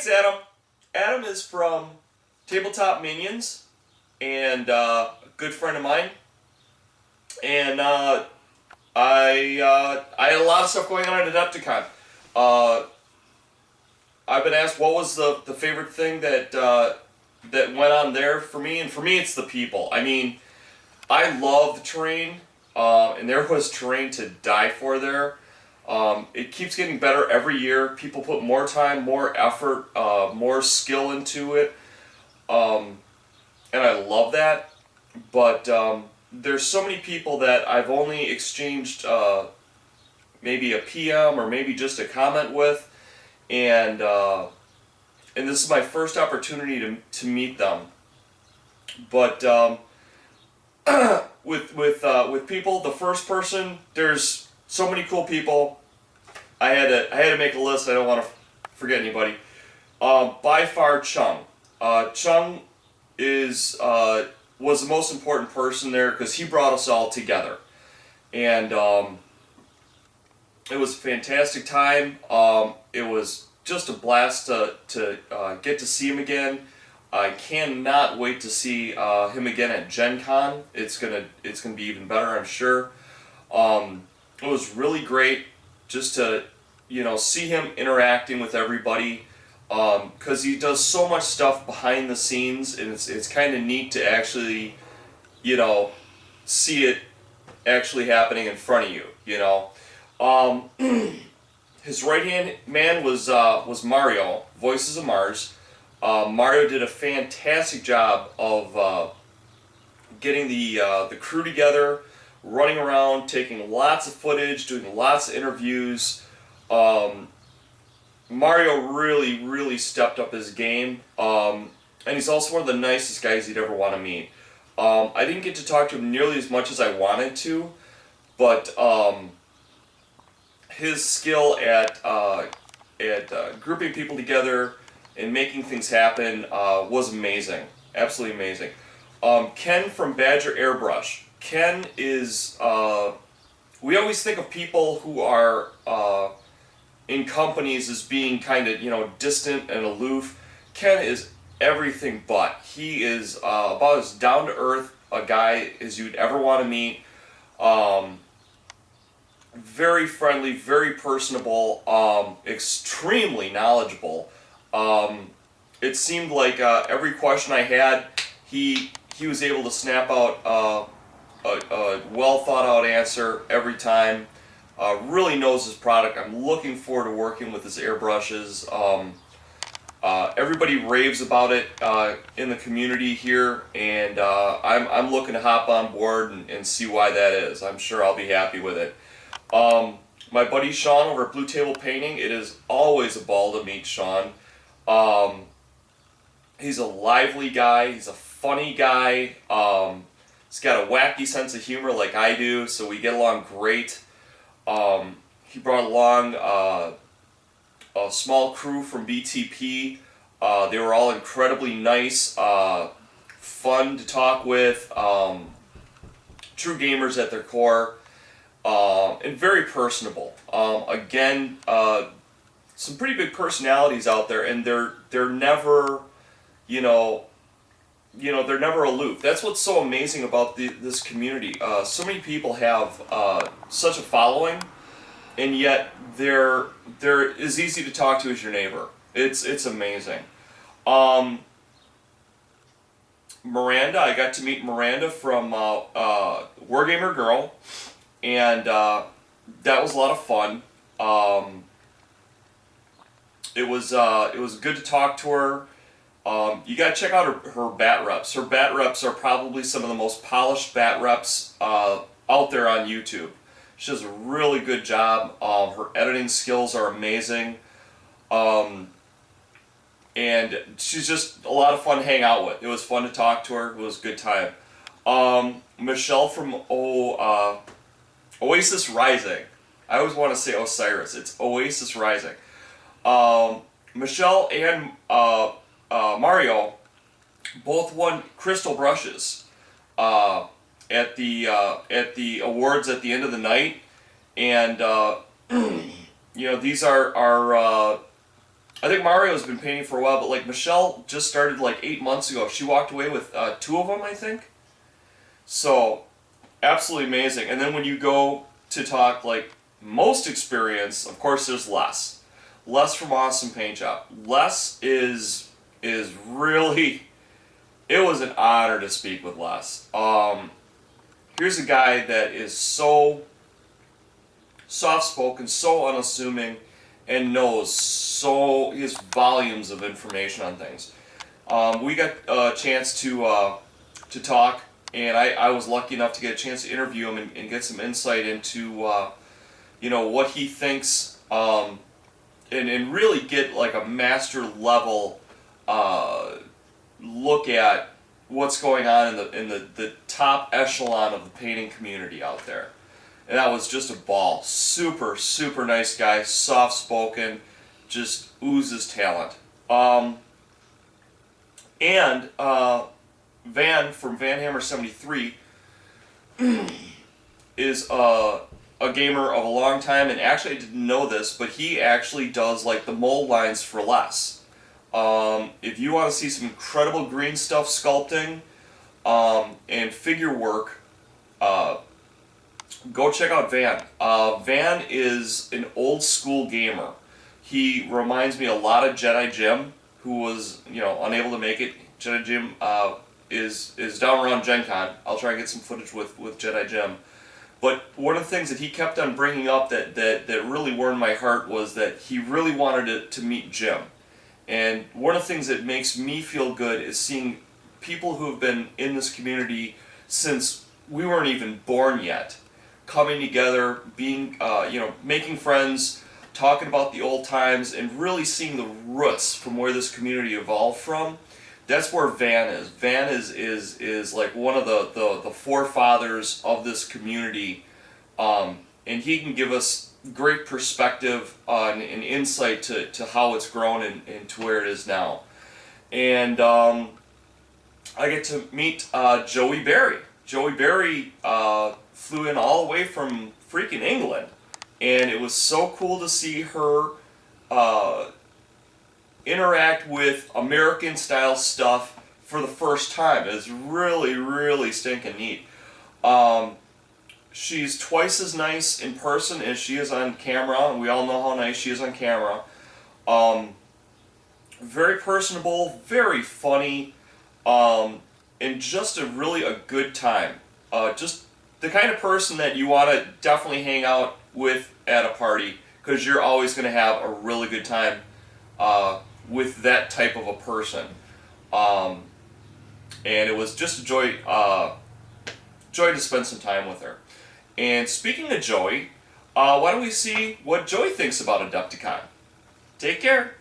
it's Adam. Adam is from Tabletop Minions and a good friend of mine. And I had a lot of stuff going on at Adepticon. I've been asked what was the favorite thing that that went on there for me, and for me it's the people. I mean, I love the terrain, and there was terrain to die for there. It keeps getting better every year. People put more time, more effort, more skill into it, and I love that. But there's so many people that I've only exchanged maybe a PM or maybe just a comment with, and this is my first opportunity to meet them. But with people, the first person, there's so many cool people. I had to make a list. I don't want to forget anybody. By far, Chung. Chung was the most important person there because he brought us all together, and it was a fantastic time. It was just a blast to get to see him again. I cannot wait to see him again at Gen Con. It's gonna be even better, I'm sure. It was really great just to see him interacting with everybody, because he does so much stuff behind the scenes, and it's kind of neat to actually see it actually happening in front of you. His right hand man was Mario, Voices of Mars. Mario did a fantastic job of getting the crew together, running around, taking lots of footage, doing lots of interviews. Mario really stepped up his game, and he's also one of the nicest guys you'd ever want to meet. I didn't get to talk to him nearly as much as I wanted to, but his skill at grouping people together and making things happen was amazing, absolutely amazing. Ken from Badger Airbrush. Ken is, we always think of people who are in companies as being kind of, distant and aloof. Ken is everything but. He is about as down-to-earth a guy as you'd ever want to meet. Very friendly, very personable, extremely knowledgeable. It seemed like every question I had, he was able to snap out a well thought out answer every time. Really knows his product. I'm looking forward to working with his airbrushes. Everybody raves about it in the community here, and I'm looking to hop on board and see why that is. I'm sure I'll be happy with it. My buddy Sean over at Blue Table Painting, it is always a ball to meet Sean. He's a lively guy, he's a funny guy, he's got a wacky sense of humor like I do, so we get along great. He brought along a small crew from BTP. They were all incredibly nice, fun to talk with, true gamers at their core. And very personable. Again, some pretty big personalities out there, and they're never, they're never aloof. That's what's so amazing about this community. So many people have such a following, and yet they're as easy to talk to as your neighbor. It's amazing. Miranda, I got to meet Miranda from Wargamer Girl. And that was a lot of fun. It was good to talk to her. You gotta check out her bat reps. Her bat reps are probably some of the most polished bat reps out there on YouTube. She does a really good job. Her editing skills are amazing. And she's just a lot of fun to hang out with. It was fun to talk to her. It was a good time. Michelle from Oasis Rising. I always want to say Osiris. It's Oasis Rising. Michelle and Mario both won crystal brushes at the awards at the end of the night, and these are I think Mario's been painting for a while, but like Michelle just started like 8 months ago. She walked away with 2 of them, I think. So, absolutely amazing. And then when you go to talk like most experience, of course there's Les. Les from Awesome Paint Shop. Les is really, it was an honor to speak with Les. Here's a guy that is so soft-spoken, so unassuming, and he has volumes of information on things. We got a chance to talk, and I was lucky enough to get a chance to interview him and get some insight into what he thinks, and really get like a master level look at what's going on in the top echelon of the painting community out there. And that was just a ball. Super, super nice guy, soft-spoken, just oozes talent. Van from Van Hammer 73 is a gamer of a long time, and actually I didn't know this, but he actually does like the mold lines for Les. If you want to see some incredible green stuff sculpting and figure work, go check out Van. Van is an old school gamer. He reminds me a lot of Jedi Jim, who was unable to make it. Jedi Jim is down around Gen Con. I'll try and get some footage with Jedi Jim. But one of the things that he kept on bringing up that really warmed my heart was that he really wanted to meet Jim. And one of the things that makes me feel good is seeing people who have been in this community since we weren't even born yet, coming together, being, making friends, talking about the old times, and really seeing the roots from where this community evolved from. That's where Van is. Van is like one of the forefathers of this community, and he can give us great perspective and insight to how it's grown and to where it is now. And I get to meet Joey Berry. Joey Berry flew in all the way from freaking England, and it was so cool to see her interact with American style stuff for the first time. It's really, really stinking neat. She's twice as nice in person as she is on camera, and we all know how nice she is on camera. Very personable, very funny, and just a good time. Just the kind of person that you want to definitely hang out with at a party, because you're always going to have a really good time with that type of a person. And it was just a joy to spend some time with her. And speaking of Joey, why don't we see what Joey thinks about Adepticon? Take care.